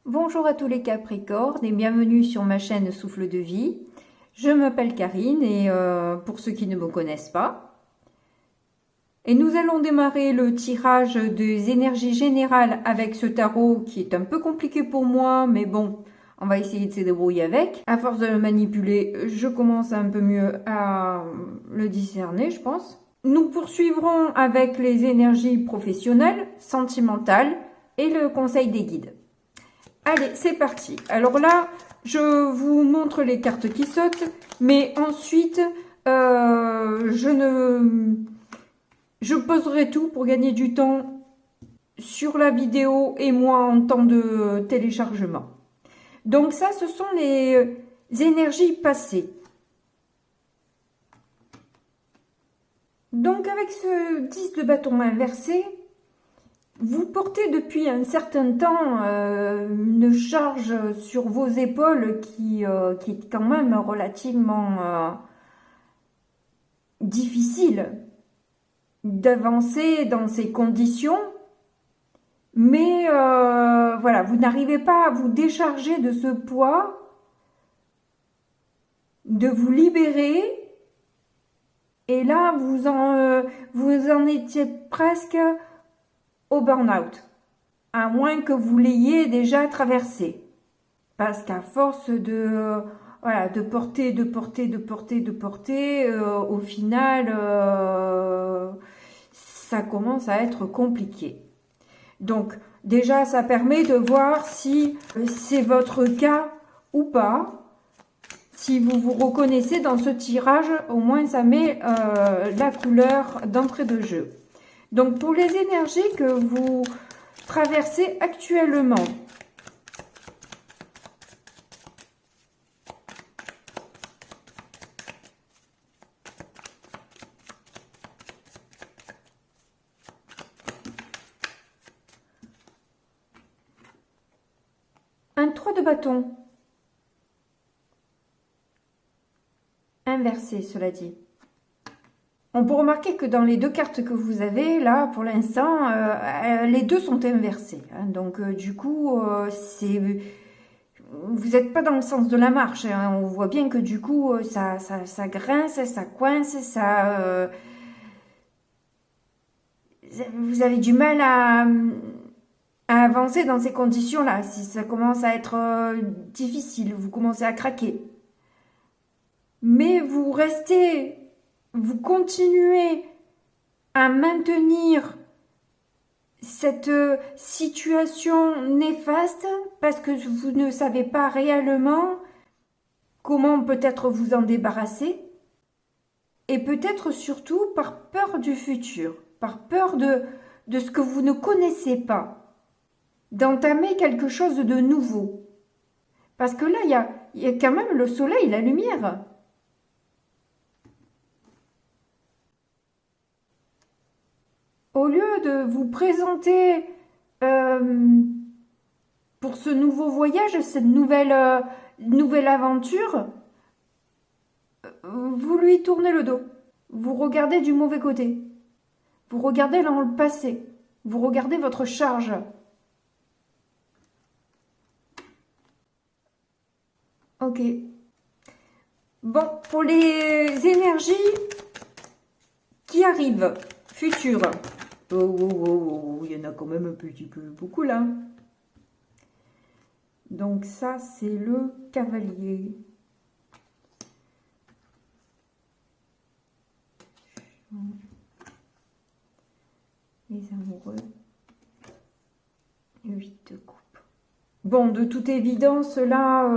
Bonjour à tous les Capricornes et bienvenue sur ma chaîne Souffle de Vie. Je m'appelle Karine et pour ceux qui ne me connaissent pas. Et nous allons démarrer le tirage des énergies générales avec ce tarot qui est un peu compliqué pour moi, mais bon, on va essayer de se débrouiller avec. À force de le manipuler, je commence un peu mieux à le discerner, je pense. Nous poursuivrons avec les énergies professionnelles, sentimentales et le conseil des guides. Allez, c'est parti. Alors là, je vous montre les cartes qui sautent, mais ensuite, je poserai tout pour gagner du temps sur la vidéo et moi en temps de téléchargement. Donc ça, ce sont les énergies passées. Donc avec ce 10 de bâton inversé, vous portez depuis un certain temps une charge sur vos épaules qui est quand même relativement difficile d'avancer dans ces conditions. Mais voilà, vous n'arrivez pas à vous décharger de ce poids, de vous libérer. Et là, vous en étiez presque au burn-out, à moins que vous l'ayez déjà traversé. Parce qu'à force voilà, de porter, au final, ça commence à être compliqué. Donc, déjà, ça permet de voir si c'est votre cas ou pas. Si vous vous reconnaissez dans ce tirage, au moins ça met la couleur d'entrée de jeu. Donc, pour les énergies que vous traversez actuellement, un 3 de bâton, inversé cela dit. On peut remarquer que dans les deux cartes que vous avez, là, pour l'instant, les deux sont inversées. Hein, donc, du coup, vous n'êtes pas dans le sens de la marche. Hein, on voit bien que du coup, ça grince, ça coince, vous avez du mal à avancer dans ces conditions-là. Si ça commence à être difficile, vous commencez à craquer. Mais vous continuez à maintenir cette situation néfaste parce que vous ne savez pas réellement comment peut-être vous en débarrasser et peut-être surtout par peur du futur, par peur de ce que vous ne connaissez pas, d'entamer quelque chose de nouveau. Parce que là, il y a quand même le soleil, la lumière. Au lieu de vous présenter pour ce nouveau voyage, cette nouvelle aventure, vous lui tournez le dos. Vous regardez du mauvais côté. Vous regardez dans le passé. Vous regardez votre charge. Ok. Bon, pour les énergies qui arrivent, futures. Oh, il y en a quand même un petit peu beaucoup là. Donc ça, c'est le cavalier. Les amoureux. 8 de coupe. Bon, de toute évidence, là,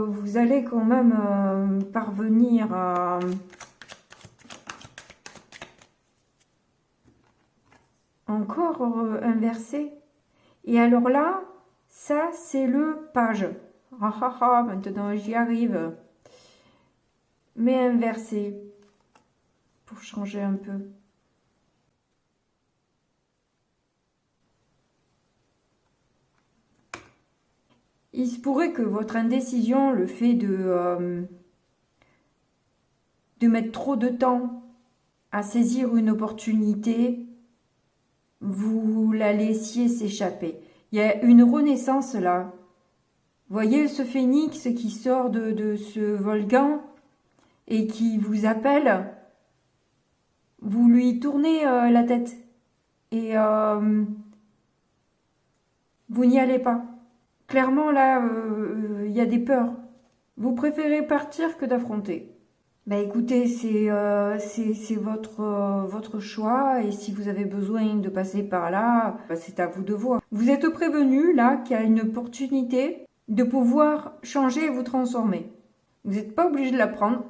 vous allez quand même parvenir à... Encore inversé. Et alors là, ça, c'est le page. Ah ah ah, maintenant j'y arrive. Mais inversé. Pour changer un peu. Il se pourrait que votre indécision, le fait de mettre trop de temps à saisir une opportunité, vous la laissiez s'échapper. Il y a une renaissance là Voyez ce phénix qui sort de ce volcan et qui vous appelle. Vous lui tournez la tête et vous n'y allez pas. Clairement, là, il y a des peurs. Vous préférez partir que d'affronter. Bah écoutez, c'est votre choix et si vous avez besoin de passer par là, bah, c'est à vous de voir. Vous êtes prévenu là qu'il y a une opportunité de pouvoir changer et vous transformer. Vous n'êtes pas obligé de la prendre.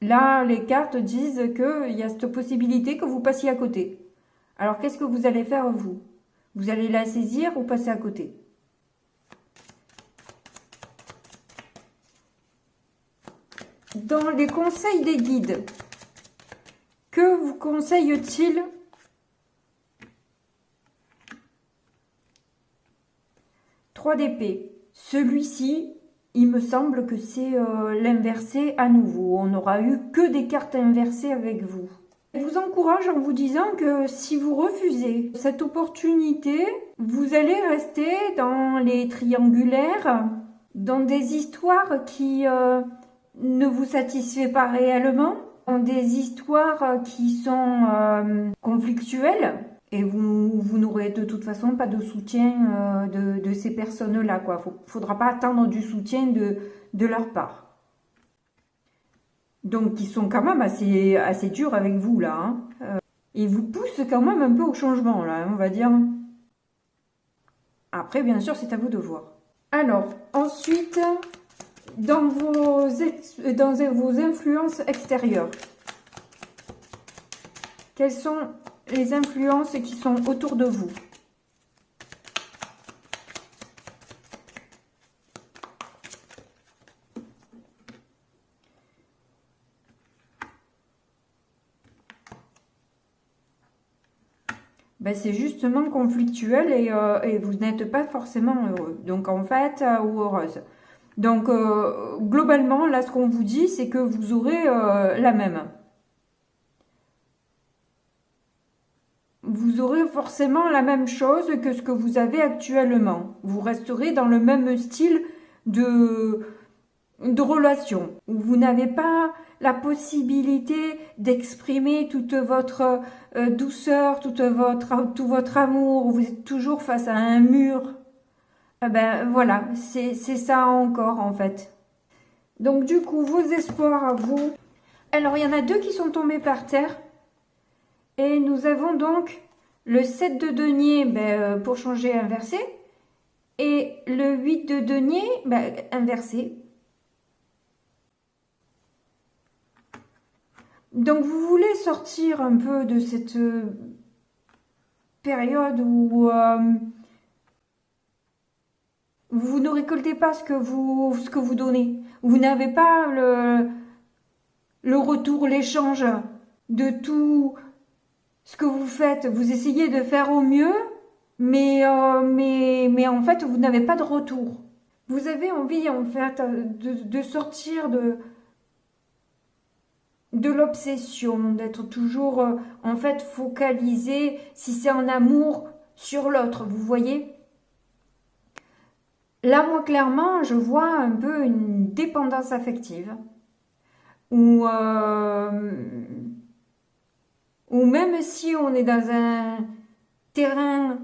Là, les cartes disent qu'il y a cette possibilité que vous passiez à côté. Alors qu'est-ce que vous allez faire vous? Vous allez la saisir ou passer à côté? Dans les conseils des guides, que vous conseille-t-il? Trois d'épée. Celui-ci, il me semble que c'est l'inversé à nouveau. On n'aura eu que des cartes inversées avec vous. Je vous encourage en vous disant que si vous refusez cette opportunité, vous allez rester dans les triangulaires, dans des histoires qui ne vous satisfait pas réellement, des histoires qui sont conflictuelles et vous n'aurez de toute façon pas de soutien de ces personnes-là, quoi. Faudra pas attendre du soutien de leur part. Donc ils sont quand même assez durs avec vous là. Hein. Ils vous poussent quand même un peu au changement là, on va dire. Après bien sûr c'est à vous de voir. Alors ensuite... Dans vos influences extérieures, quelles sont les influences qui sont autour de vous? Ben, c'est justement conflictuel et vous n'êtes pas forcément heureux. Donc en fait, ou heureuse. Donc, globalement, là, ce qu'on vous dit, c'est que vous aurez la même. Vous aurez forcément la même chose que ce que vous avez actuellement. Vous resterez dans le même style de relation. Vous n'avez pas la possibilité d'exprimer toute votre douceur, tout votre amour. Vous êtes toujours face à un mur. Eh ben voilà, c'est ça encore en fait. Donc du coup, vos espoirs à vous. Alors il y en a deux qui sont tombés par terre. Et nous avons donc le 7 de denier pour changer inversé. Et le 8 de denier inversé. Donc vous voulez sortir un peu de cette période où... vous ne récoltez pas ce que vous donnez. Vous n'avez pas le retour, l'échange de tout ce que vous faites. Vous essayez de faire au mieux, mais en fait, vous n'avez pas de retour. Vous avez envie, en fait, de sortir de l'obsession, d'être toujours, en fait, focalisé, si c'est en amour, sur l'autre, vous voyez ? Là, moi, clairement, je vois un peu une dépendance affective. Ou même si on est dans un terrain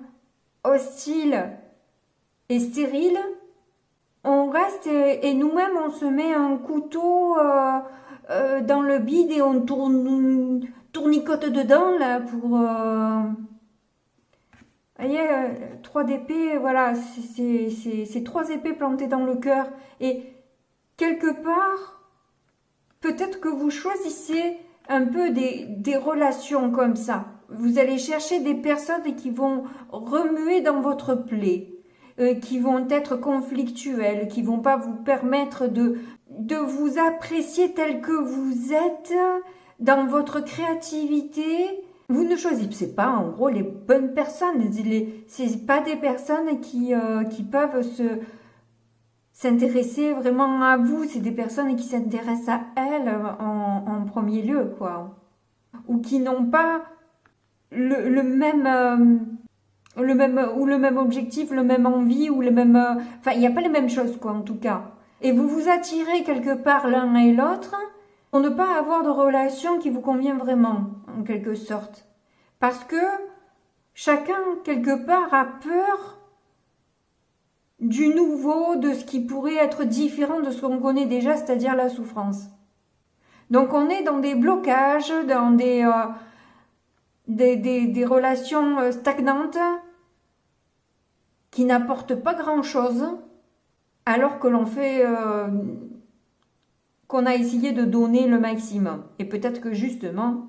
hostile et stérile, on reste et nous-mêmes, on se met un couteau dans le bide et on tournicote dedans là pour... Vous voyez, 3 d'épée, voilà, c'est 3 épées plantées dans le cœur. Et quelque part, peut-être que vous choisissez un peu des relations comme ça. Vous allez chercher des personnes qui vont remuer dans votre plaie, qui vont être conflictuelles, qui vont pas vous permettre de vous apprécier tel que vous êtes dans votre créativité. Vous ne choisissez pas, en gros, les bonnes personnes. C'est pas des personnes qui peuvent s'intéresser vraiment à vous. C'est des personnes qui s'intéressent à elles en premier lieu, quoi. Ou qui n'ont pas le même ou le même objectif, le même envie, ou le même... Enfin, il n'y a pas les mêmes choses, quoi, en tout cas. Et vous vous attirez quelque part l'un et l'autre pour ne pas avoir de relation qui vous convient vraiment, en quelque sorte. Parce que chacun, quelque part, a peur du nouveau, de ce qui pourrait être différent de ce qu'on connaît déjà, c'est-à-dire la souffrance. Donc on est dans des blocages, dans des relations stagnantes qui n'apportent pas grand-chose, alors que l'on fait, qu'on a essayé de donner le maximum. Et peut-être que justement,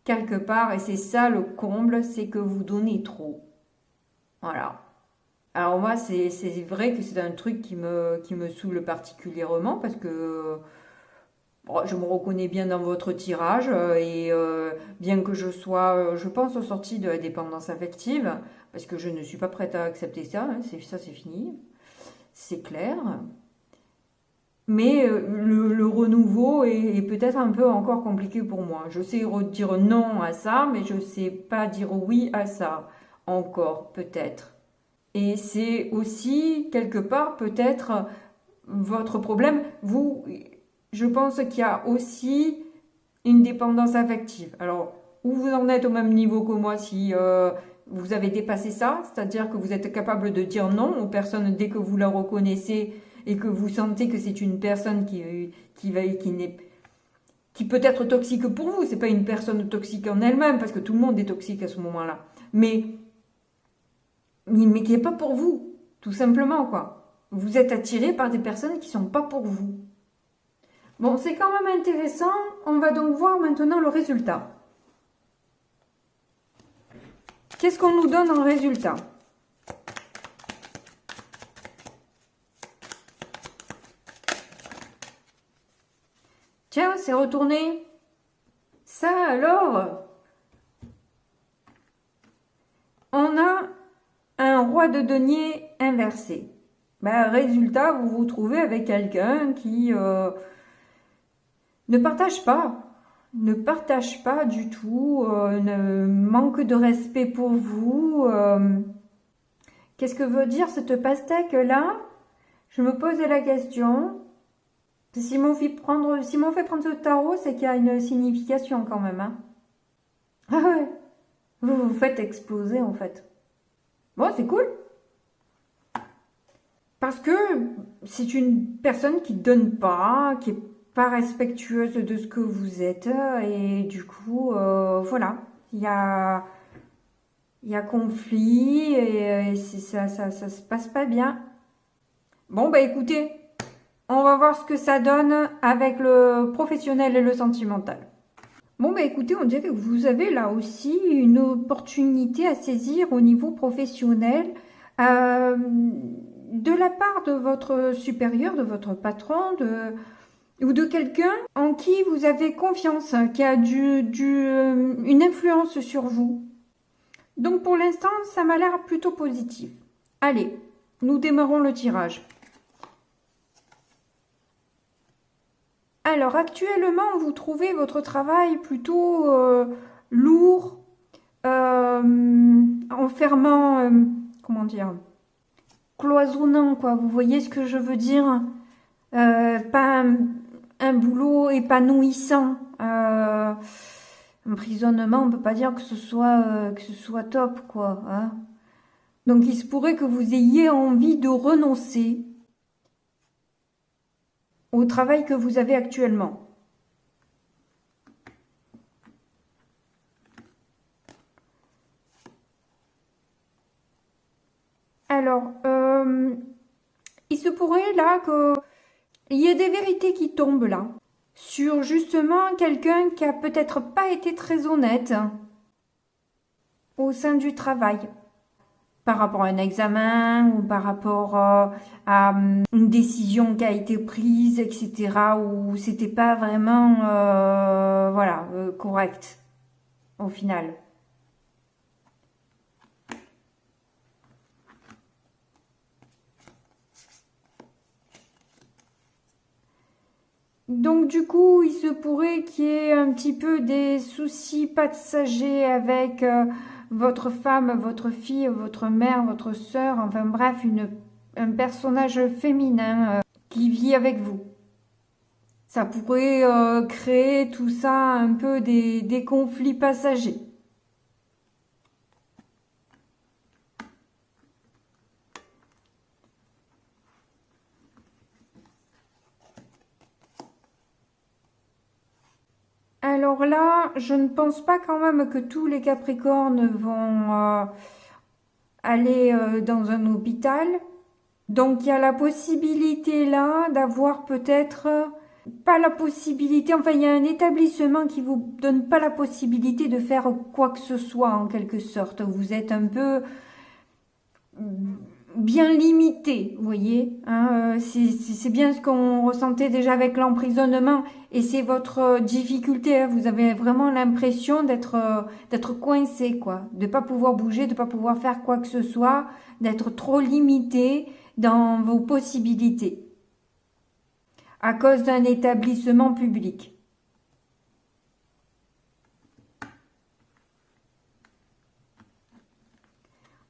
quelque part, et c'est ça le comble, c'est que vous donnez trop. Voilà. Alors moi, c'est vrai que c'est un truc qui me saoule particulièrement parce que bon, je me reconnais bien dans votre tirage et bien que je sois, je pense, sortie de la dépendance affective, parce que je ne suis pas prête à accepter ça, hein, ça c'est fini, c'est clair. Mais le renouveau est peut-être un peu encore compliqué pour moi. Je sais dire non à ça, mais je ne sais pas dire oui à ça encore, peut-être. Et c'est aussi quelque part peut-être votre problème. Vous, je pense qu'il y a aussi une dépendance affective. Alors, où vous en êtes au même niveau que moi si vous avez dépassé ça, c'est-à-dire que vous êtes capable de dire non aux personnes dès que vous la reconnaissez et que vous sentez que c'est une personne qui peut être toxique pour vous. C'est pas une personne toxique en elle-même, parce que tout le monde est toxique à ce moment-là. Mais qui n'est pas pour vous, tout simplement, quoi. Vous êtes attiré par des personnes qui sont pas pour vous. Bon, c'est quand même intéressant. On va donc voir maintenant le résultat. Qu'est-ce qu'on nous donne en résultat? Tiens, c'est retourné. Ça alors, on a un roi de denier inversé. Ben, résultat, vous vous trouvez avec quelqu'un qui ne partage pas du tout, ne manque de respect pour vous. Qu'est-ce que veut dire cette pastèque là? Je me posais la question. Si m'ont fait prendre ce tarot, c'est qu'il y a une signification quand même. Hein. Ah ouais, vous vous faites exploser en fait. Bon, c'est cool. Parce que c'est une personne qui donne pas, qui est pas respectueuse de ce que vous êtes. Et du coup, voilà, il y a conflit et ça se passe pas bien. Bon, bah écoutez, on va voir ce que ça donne avec le professionnel et le sentimental. Bon, bah écoutez, on dirait que vous avez là aussi une opportunité à saisir au niveau professionnel de la part de votre supérieur, de votre patron, ou de quelqu'un en qui vous avez confiance, qui a une influence sur vous. Donc pour l'instant, ça m'a l'air plutôt positif. Allez, nous démarrons le tirage. Alors actuellement, vous trouvez votre travail plutôt lourd, enfermant, comment dire, cloisonnant, quoi. Vous voyez ce que je veux dire? Pas un boulot épanouissant. Emprisonnement, on peut pas dire que ce soit top, quoi. Hein. Donc il se pourrait que vous ayez envie de renoncer au travail que vous avez actuellement. Alors, il se pourrait là qu'il y ait des vérités qui tombent là, sur justement quelqu'un qui a peut-être pas été très honnête au sein du travail, par rapport à un examen ou par rapport à une décision qui a été prise, etc., où c'était pas vraiment voilà, correct au final. Donc du coup, il se pourrait qu'il y ait un petit peu des soucis passagers avec votre femme, votre fille, votre mère, votre sœur, enfin bref, un personnage féminin qui vit avec vous. Ça pourrait créer tout ça un peu des conflits passagers. Alors là, je ne pense pas quand même que tous les Capricornes vont aller dans un hôpital. Donc il y a la possibilité là d'avoir peut-être pas la possibilité, enfin il y a un établissement qui vous donne pas la possibilité de faire quoi que ce soit en quelque sorte. Vous êtes un peu bien limité, vous voyez, hein, c'est bien ce qu'on ressentait déjà avec l'emprisonnement et c'est votre difficulté, hein, vous avez vraiment l'impression d'être coincé, quoi, de pas pouvoir bouger, de pas pouvoir faire quoi que ce soit, d'être trop limité dans vos possibilités à cause d'un établissement public.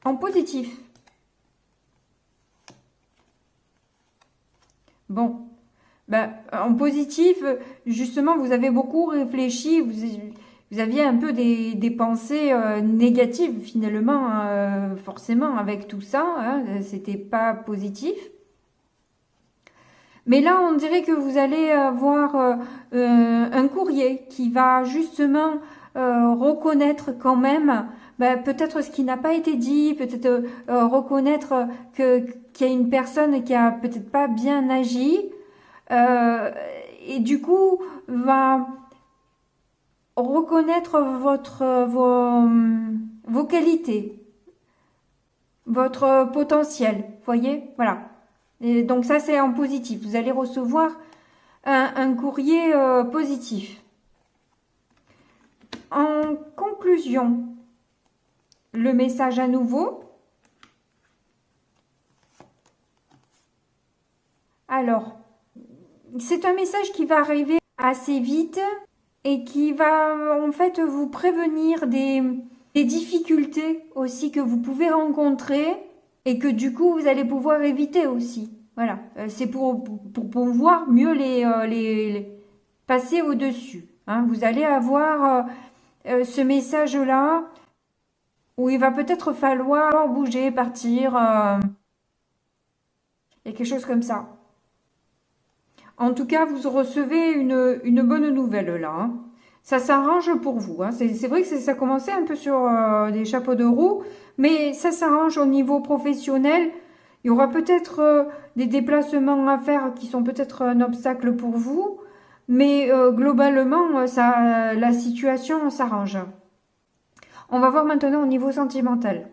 En positif. Bon, ben, en positif, justement, vous avez beaucoup réfléchi, vous aviez un peu des pensées négatives finalement, forcément, avec tout ça, hein, c'était pas positif. Mais là, on dirait que vous allez avoir un courrier qui va justement reconnaître quand même, ben, peut-être ce qui n'a pas été dit, peut-être reconnaître qu'il y a une personne qui a peut-être pas bien agi, et du coup va reconnaître vos qualités, votre potentiel, voyez, voilà. Et donc ça c'est en positif, vous allez recevoir un courrier positif. En conclusion, le message à nouveau. Alors, c'est un message qui va arriver assez vite et qui va en fait vous prévenir des difficultés aussi que vous pouvez rencontrer et que du coup vous allez pouvoir éviter aussi. Voilà, c'est pour pouvoir mieux les passer au-dessus. Hein. Vous allez avoir ce message-là où il va peut-être falloir bouger, partir, et quelque chose comme ça. En tout cas, vous recevez une bonne nouvelle là. Hein. Ça s'arrange pour vous. Hein. C'est vrai que ça commençait un peu sur des chapeaux de roue, mais ça s'arrange au niveau professionnel. Il y aura peut-être des déplacements à faire qui sont peut-être un obstacle pour vous, mais globalement, la situation s'arrange. On va voir maintenant au niveau sentimental.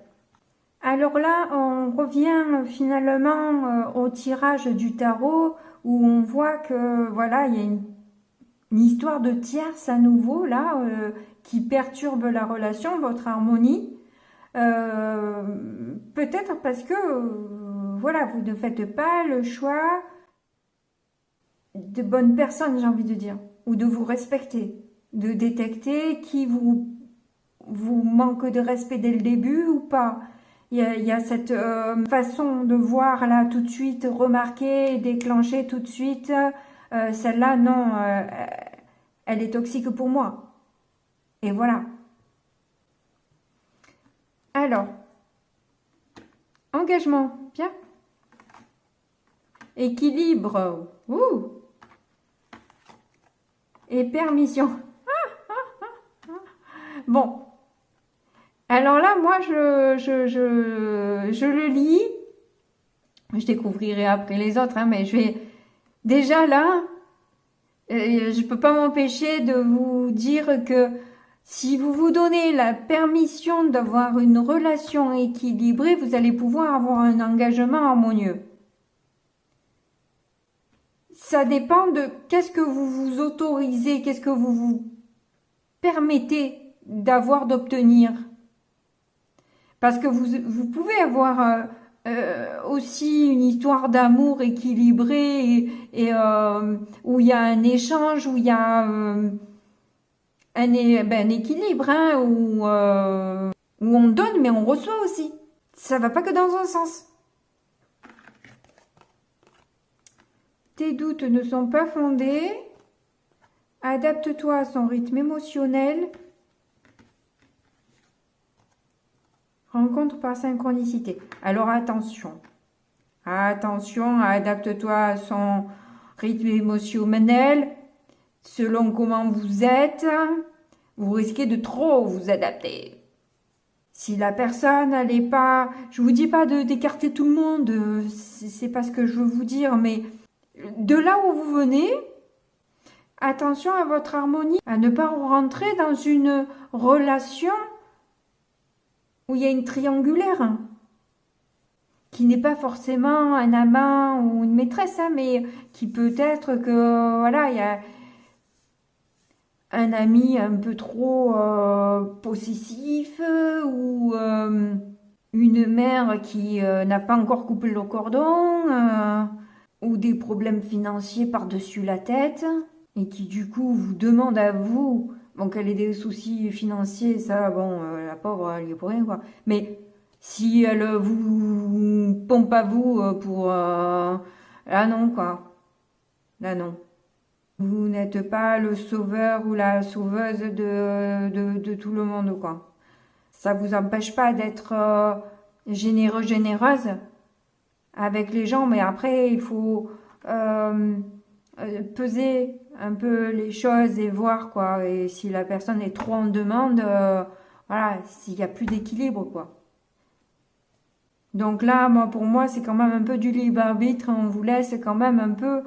Alors là, on revient finalement au tirage du tarot où on voit que voilà, il y a une histoire de tierce à nouveau là qui perturbe la relation, votre harmonie. Peut-être parce que voilà, vous ne faites pas le choix de bonnes personnes, j'ai envie de dire, ou de vous respecter, de détecter qui vous manque de respect dès le début ou pas. Il y a cette façon de voir là tout de suite, remarquer, déclencher tout de suite. Celle-là, non, elle est toxique pour moi. Et voilà. Alors, engagement, bien. Équilibre, ouh. Et permission. Bon. Alors là, moi, je le lis. Je découvrirai après les autres, hein, mais je vais... Déjà là, je peux pas m'empêcher de vous dire que si vous vous donnez la permission d'avoir une relation équilibrée, vous allez pouvoir avoir un engagement harmonieux. Ça dépend de qu'est-ce que vous vous autorisez, qu'est-ce que vous vous permettez d'avoir, d'obtenir. Parce que vous pouvez avoir aussi une histoire d'amour équilibrée et où il y a un échange, où il y a un équilibre, hein, où où on donne, mais on reçoit aussi. Ça va pas que dans un sens. Tes doutes ne sont pas fondés. Adapte-toi à son rythme émotionnel. Rencontre par synchronicité. Alors attention. Attention, adapte-toi à son rythme émotionnel. Selon comment vous êtes, vous risquez de trop vous adapter. Si la personne, elle n'est pas... Je vous dis pas d'écarter tout le monde, c'est pas ce que je veux vous dire, mais de là où vous venez, attention à votre harmonie, à ne pas rentrer dans une relation où il y a une triangulaire, qui n'est pas forcément un amant ou une maîtresse, hein, mais qui peut être que, voilà, il y a un ami un peu trop possessif ou une mère qui n'a pas encore coupé le cordon ou des problèmes financiers par-dessus la tête et qui du coup vous demande à vous, bon qu'elle ait des soucis financiers, ça bon la pauvre elle y est pour rien quoi, mais si elle vous pompe à vous pour là non quoi, là non. Vous n'êtes pas le sauveur ou la sauveuse de tout le monde, quoi. Ça vous empêche pas d'être généreux, généreuse avec les gens, mais après, il faut peser un peu les choses et voir, quoi. Et si la personne est trop en demande, voilà, s'il n'y a plus d'équilibre, quoi. Donc là, moi, pour moi, c'est quand même un peu du libre arbitre. On vous laisse quand même un peu...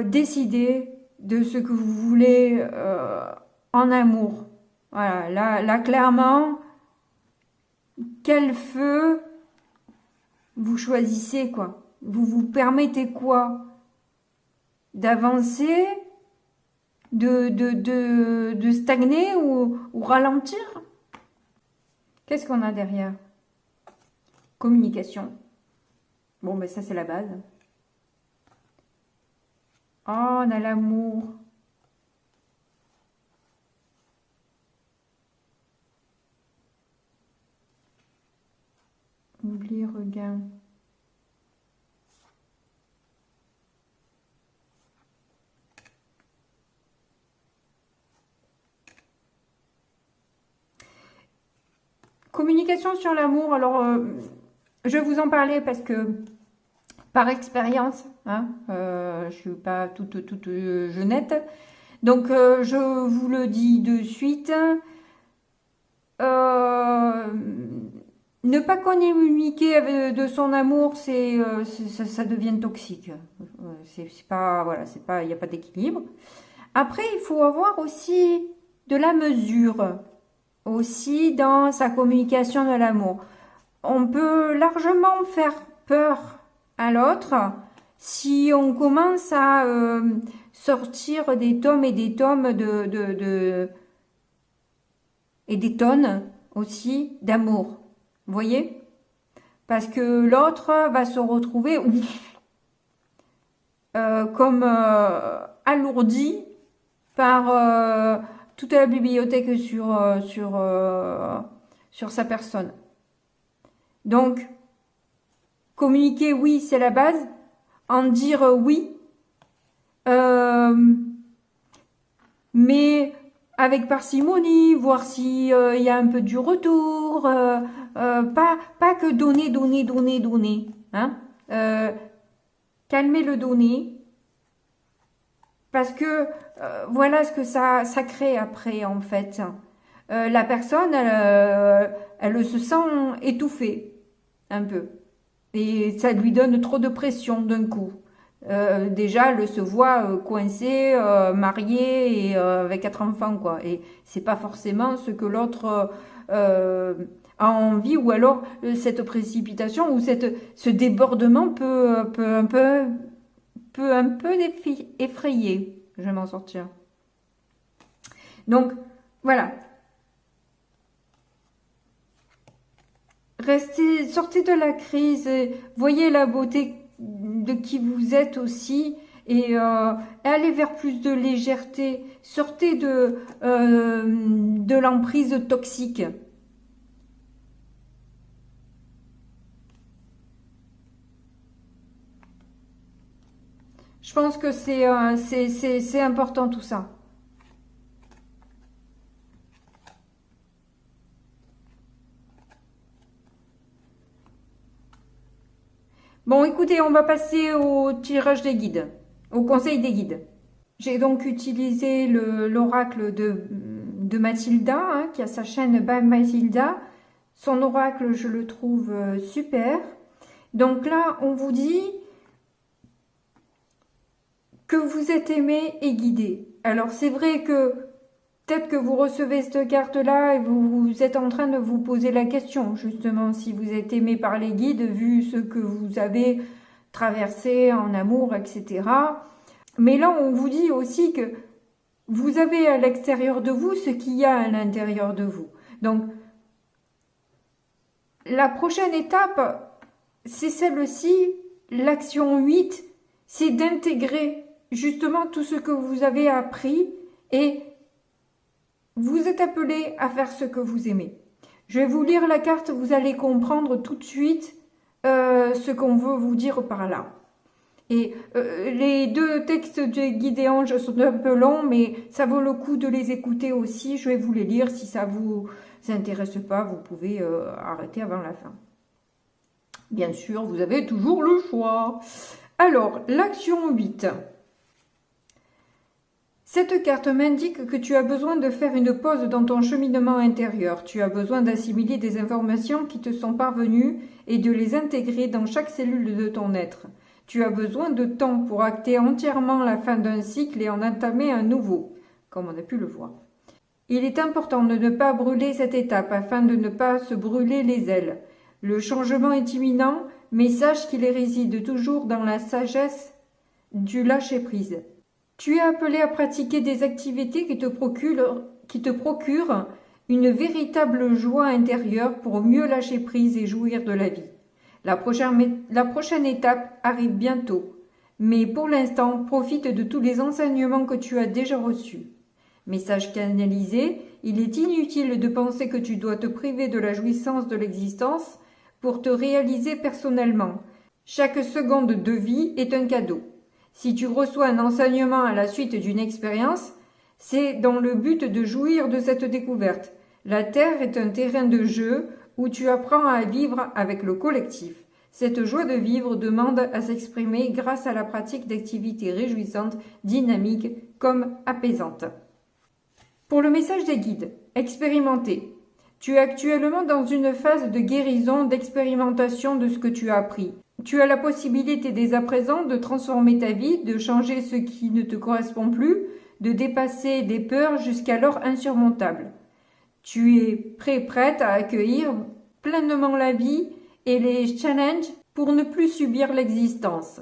décider de ce que vous voulez en amour. Voilà, là clairement, quel feu vous choisissez quoi. Vous vous permettez quoi? D'avancer, de stagner ou ralentir? Qu'est-ce qu'on a derrière? Communication. Bon, ben ça c'est la base. Oh, on a l'amour. Oublie, regain. Communication sur l'amour. Alors, je vais vous en parler parce que par expérience, hein, je suis pas toute jeunette, donc je vous le dis de suite, ne pas communiquer de son amour, ça devient toxique. C'est pas, voilà, c'est pas, il n'y a pas d'équilibre. Après, il faut avoir aussi de la mesure, aussi dans sa communication de l'amour. On peut largement faire peur à l'autre si on commence à sortir des tomes et des tomes et des tonnes aussi d'amour. Vous voyez? Parce que l'autre va se retrouver comme alourdi par toute la bibliothèque sur sa personne. Donc, communiquer, oui, c'est la base. En dire oui. Mais avec parcimonie, voir s'il y a un peu du retour. Pas que donner. Hein? Calmer le donner. Parce que voilà ce que ça crée après, en fait. La personne, elle se sent étouffée. Un peu. Et ça lui donne trop de pression d'un coup. Déjà, elle se voit coincée, mariée et avec 4 enfants, quoi. Et c'est pas forcément ce que l'autre a envie, ou alors cette précipitation ou ce débordement peut un peu effrayer. Je vais m'en sortir. Donc, voilà. Sortez de la crise, voyez la beauté de qui vous êtes aussi et allez vers plus de légèreté. Sortez de l'emprise toxique. Je pense que c'est important tout ça. Bon, écoutez, on va passer au tirage des guides, au conseil des guides. J'ai donc utilisé l'oracle de Mathilda, hein, qui a sa chaîne By Mathilda. Son oracle, je le trouve super. Donc là, on vous dit que vous êtes aimé et guidé. Alors, c'est vrai que peut-être que vous recevez cette carte-là et vous êtes en train de vous poser la question, justement, si vous êtes aimé par les guides, vu ce que vous avez traversé en amour, etc. Mais là, on vous dit aussi que vous avez à l'extérieur de vous ce qu'il y a à l'intérieur de vous. Donc, la prochaine étape, c'est celle-ci, l'action 8, c'est d'intégrer justement tout ce que vous avez appris et vous êtes appelé à faire ce que vous aimez. Je vais vous lire la carte, vous allez comprendre tout de suite ce qu'on veut vous dire par là. Et les deux textes de Guide et Ange sont un peu longs, mais ça vaut le coup de les écouter aussi. Je vais vous les lire. Si ça vous intéresse pas, vous pouvez arrêter avant la fin. Bien sûr, vous avez toujours le choix. Alors, l'action 8. Cette carte m'indique que tu as besoin de faire une pause dans ton cheminement intérieur. Tu as besoin d'assimiler des informations qui te sont parvenues et de les intégrer dans chaque cellule de ton être. Tu as besoin de temps pour acter entièrement la fin d'un cycle et en entamer un nouveau, comme on a pu le voir. Il est important de ne pas brûler cette étape afin de ne pas se brûler les ailes. Le changement est imminent, mais sache qu'il réside toujours dans la sagesse du lâcher-prise. Tu es appelé à pratiquer des activités qui te procurent une véritable joie intérieure pour mieux lâcher prise et jouir de la vie. La prochaine étape arrive bientôt, mais pour l'instant, profite de tous les enseignements que tu as déjà reçus. Message canalisé, il est inutile de penser que tu dois te priver de la jouissance de l'existence pour te réaliser personnellement. Chaque seconde de vie est un cadeau. Si tu reçois un enseignement à la suite d'une expérience, c'est dans le but de jouir de cette découverte. La Terre est un terrain de jeu où tu apprends à vivre avec le collectif. Cette joie de vivre demande à s'exprimer grâce à la pratique d'activités réjouissantes, dynamiques comme apaisantes. Pour le message des guides, expérimenter. Tu es actuellement dans une phase de guérison, d'expérimentation de ce que tu as appris. Tu as la possibilité dès à présent de transformer ta vie, de changer ce qui ne te correspond plus, de dépasser des peurs jusqu'alors insurmontables. Tu es prête à accueillir pleinement la vie et les challenges pour ne plus subir l'existence.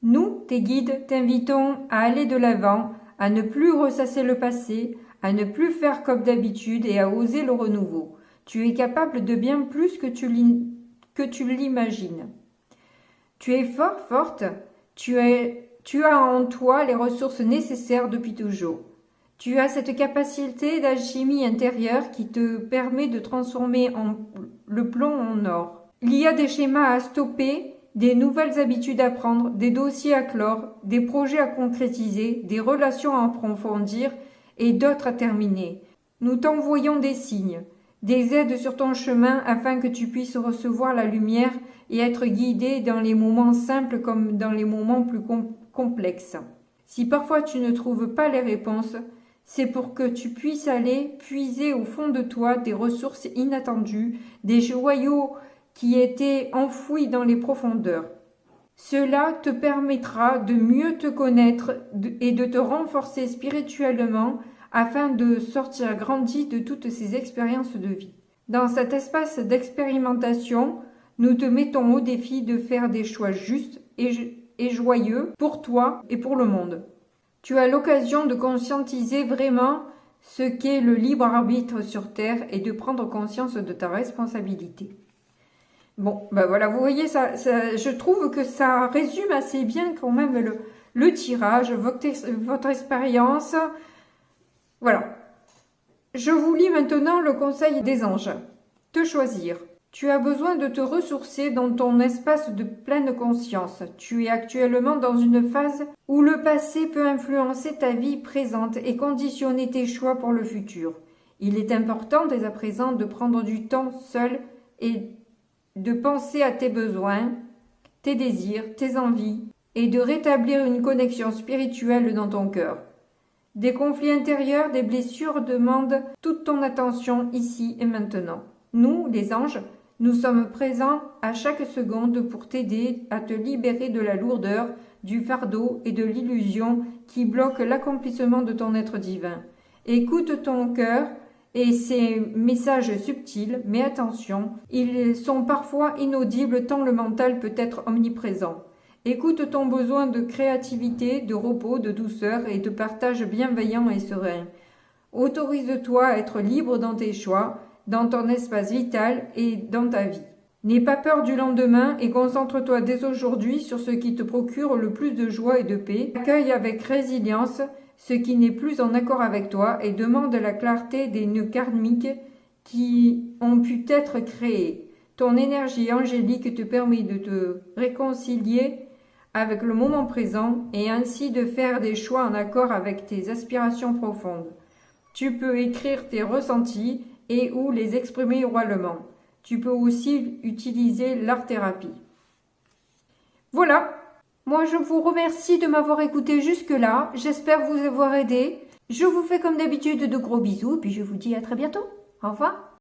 Nous, tes guides, t'invitons à aller de l'avant, à ne plus ressasser le passé, à ne plus faire comme d'habitude et à oser le renouveau. Tu es capable de bien plus que tu l'imagines. Tu es forte, tu as en toi les ressources nécessaires depuis toujours. Tu as cette capacité d'alchimie intérieure qui te permet de transformer le plomb en or. Il y a des schémas à stopper, des nouvelles habitudes à prendre, des dossiers à clore, des projets à concrétiser, des relations à approfondir et d'autres à terminer. Nous t'envoyons des signes, des aides sur ton chemin afin que tu puisses recevoir la lumière et être guidé dans les moments simples comme dans les moments plus complexes. Si parfois tu ne trouves pas les réponses, c'est pour que tu puisses aller puiser au fond de toi des ressources inattendues, des joyaux qui étaient enfouis dans les profondeurs. Cela te permettra de mieux te connaître et de te renforcer spirituellement afin de sortir grandi de toutes ces expériences de vie. Dans cet espace d'expérimentation, nous te mettons au défi de faire des choix justes et joyeux pour toi et pour le monde. Tu as l'occasion de conscientiser vraiment ce qu'est le libre arbitre sur Terre et de prendre conscience de ta responsabilité. Bon, ben voilà, vous voyez, je trouve que ça résume assez bien quand même le tirage, votre expérience. Voilà. Je vous lis maintenant le conseil des anges. Te choisir. Tu as besoin de te ressourcer dans ton espace de pleine conscience. Tu es actuellement dans une phase où le passé peut influencer ta vie présente et conditionner tes choix pour le futur. Il est important dès à présent de prendre du temps seul et de penser à tes besoins, tes désirs, tes envies et de rétablir une connexion spirituelle dans ton cœur. Des conflits intérieurs, des blessures demandent toute ton attention ici et maintenant. Nous, les anges, nous sommes présents à chaque seconde pour t'aider à te libérer de la lourdeur, du fardeau et de l'illusion qui bloquent l'accomplissement de ton être divin. Écoute ton cœur et ses messages subtils, mais attention, ils sont parfois inaudibles tant le mental peut être omniprésent. Écoute ton besoin de créativité, de repos, de douceur et de partage bienveillant et serein. Autorise-toi à être libre dans tes choix, dans ton espace vital et dans ta vie. N'aie pas peur du lendemain et concentre-toi dès aujourd'hui sur ce qui te procure le plus de joie et de paix. Accueille avec résilience ce qui n'est plus en accord avec toi et demande la clarté des nœuds karmiques qui ont pu être créés. Ton énergie angélique te permet de te réconcilier avec le moment présent et ainsi de faire des choix en accord avec tes aspirations profondes. Tu peux écrire tes ressentis et ou les exprimer oralement. Tu peux aussi utiliser l'art-thérapie. Voilà, moi je vous remercie de m'avoir écouté jusque-là. J'espère vous avoir aidé. Je vous fais comme d'habitude de gros bisous, puis je vous dis à très bientôt. Au revoir.